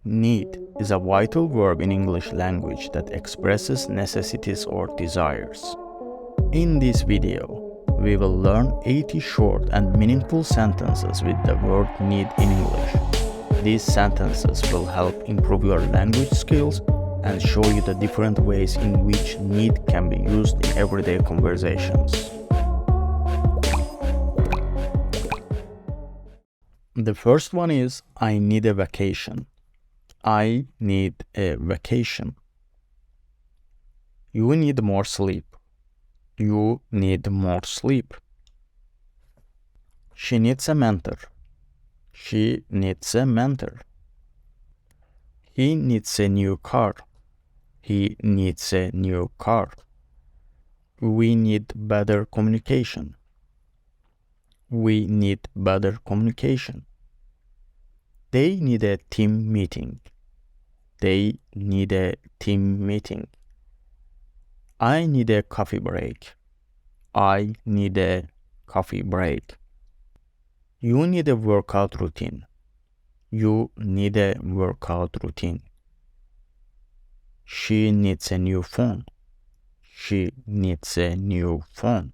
Need is a vital verb in English language that expresses necessities or desires. In this video, we will learn 80 short and meaningful sentences with the word need in English. These sentences will help improve your language skills and show you the different ways in which need can be used in everyday conversations. The first one is I need a vacation. I need a vacation. You need more sleep. You need more sleep. She needs a mentor. She needs a mentor. He needs a new car. He needs a new car. We need better communication. We need better communication. They need a team meeting. They need a team meeting. I need a coffee break. I need a coffee break. You need a workout routine. You need a workout routine. She needs a new phone. She needs a new phone.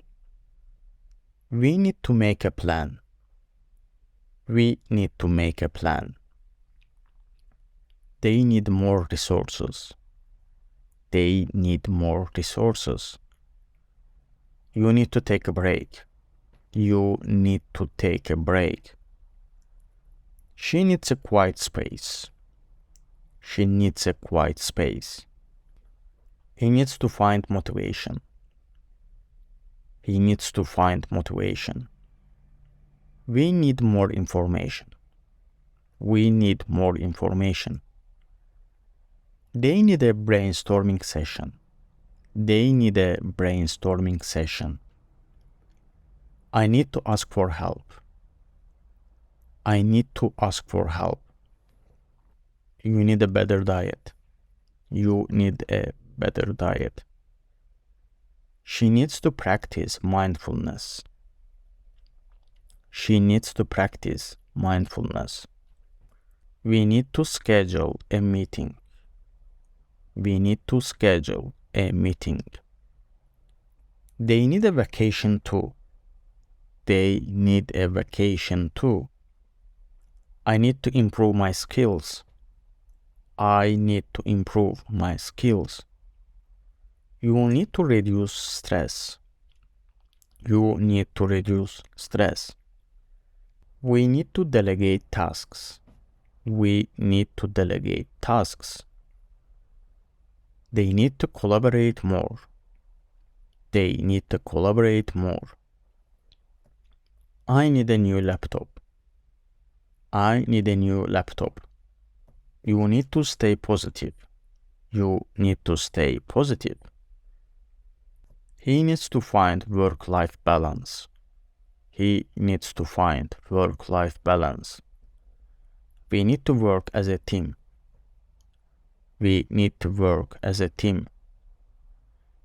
We need to make a plan. We need to make a plan. They need more resources. They need more resources. You need to take a break. You need to take a break. She needs a quiet space. She needs a quiet space. He needs to find motivation. He needs to find motivation. We need more information. We need more information. They need a brainstorming session. They need a brainstorming session. I need to ask for help. I need to ask for help. You need a better diet. You need a better diet. She needs to practice mindfulness. She needs to practice mindfulness. We need to schedule a meeting. We need to schedule a meeting. They need a vacation too. They need a vacation too. I need to improve my skills. I need to improve my skills. You will need to reduce stress. You need to reduce stress. We need to delegate tasks. We need to delegate tasks. They need to collaborate more. They need to collaborate more. I need a new laptop. I need a new laptop. You need to stay positive. You need to stay positive. He needs to find work-life balance. He needs to find work-life balance. We need to work as a team. We need to work as a team.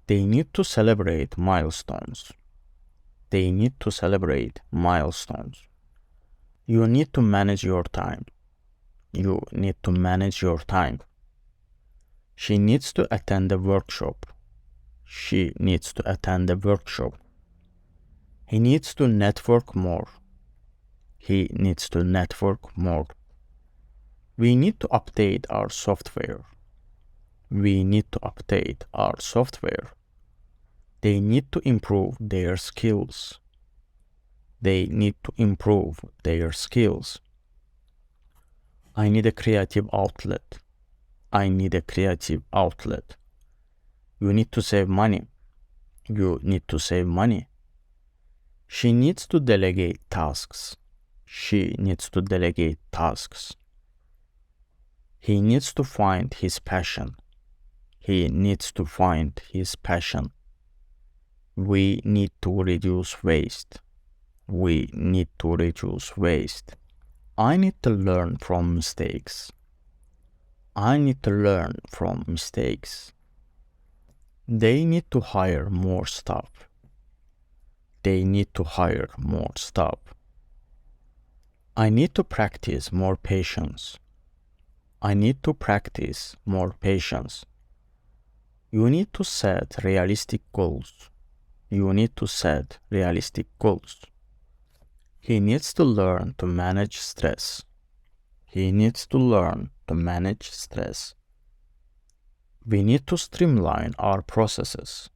They need to celebrate milestones. They need to celebrate milestones. You need to manage your time. You need to manage your time. She needs to attend a workshop. She needs to attend a workshop. He needs to network more. He needs to network more. We need to update our software. We need to update our software. They need to improve their skills. They need to improve their skills. I need a creative outlet. I need a creative outlet. You need to save money. You need to save money. She needs to delegate tasks. She needs to delegate tasks. He needs to find his passion. He needs to find his passion. We need to reduce waste. We need to reduce waste. I need to learn from mistakes. I need to learn from mistakes. They need to hire more staff. They need to hire more staff. I need to practice more patience. I need to practice more patience. You need to set realistic goals. You need to set realistic goals. He needs to learn to manage stress. He needs to learn to manage stress. We need to streamline our processes.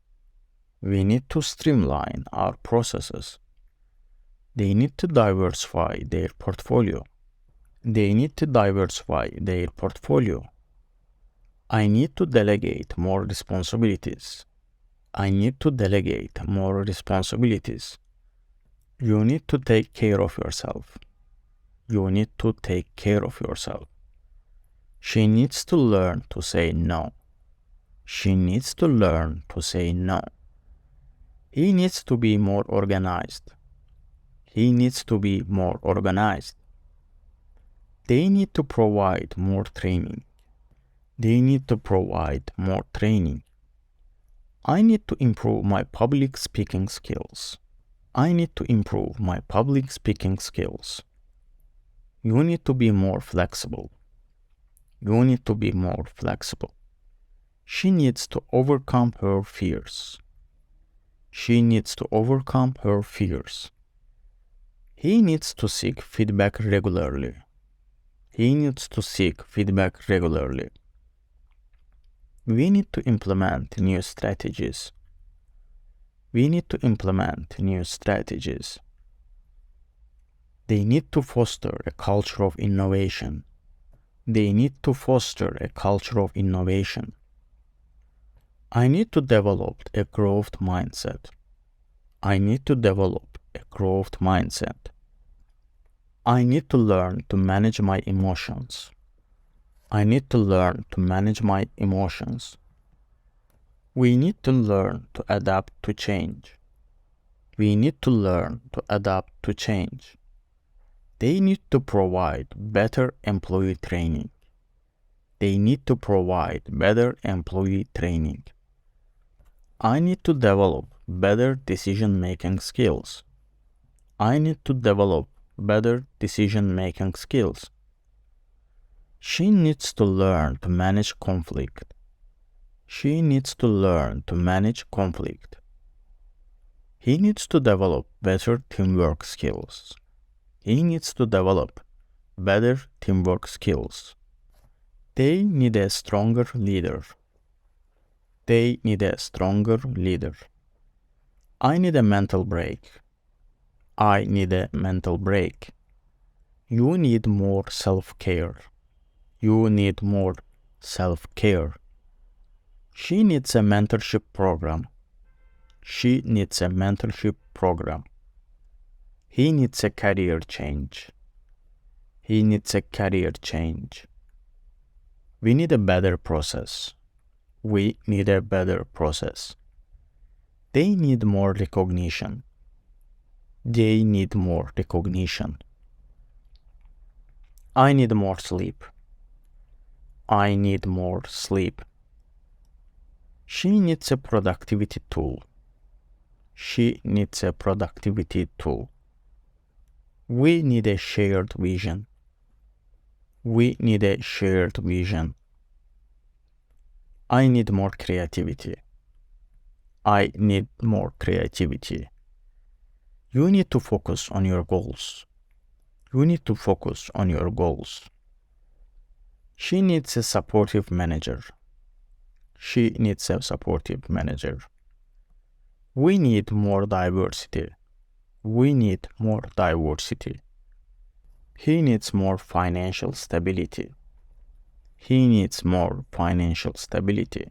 We need to streamline our processes. They need to diversify their portfolio. They need to diversify their portfolio. I need to delegate more responsibilities. I need to delegate more responsibilities. You need to take care of yourself. You need to take care of yourself. She needs to learn to say no. She needs to learn to say no. He needs to be more organized. He needs to be more organized. They need to provide more training. They need to provide more training. I need to improve my public speaking skills. I need to improve my public speaking skills. You need to be more flexible. You need to be more flexible. She needs to overcome her fears. She needs to overcome her fears. He needs to seek feedback regularly. He needs to seek feedback regularly. We need to implement new strategies. We need to implement new strategies. They need to foster a culture of innovation. They need to foster a culture of innovation. I need to develop a growth mindset. I need to develop a growth mindset. I need to learn to manage my emotions. I need to learn to manage my emotions. We need to learn to adapt to change. We need to learn to adapt to change. They need to provide better employee training. They need to provide better employee training. I need to develop better decision-making skills. I need to develop better decision-making skills. She needs to learn to manage conflict. She needs to learn to manage conflict. He needs to develop better teamwork skills. He needs to develop better teamwork skills. They need a stronger leader. They need a stronger leader. I need a mental break. I need a mental break. You need more self-care. You need more self-care. She needs a mentorship program. She needs a mentorship program. He needs a career change. He needs a career change. We need a better process. We need a better process. They need more recognition. They need more recognition. I need more sleep. I need more sleep. She needs a productivity tool. She needs a productivity tool. We need a shared vision. We need a shared vision. I need more creativity. I need more creativity. You need to focus on your goals. You need to focus on your goals. She needs a supportive manager. She needs a supportive manager. We need more diversity. We need more diversity. He needs more financial stability. He needs more financial stability.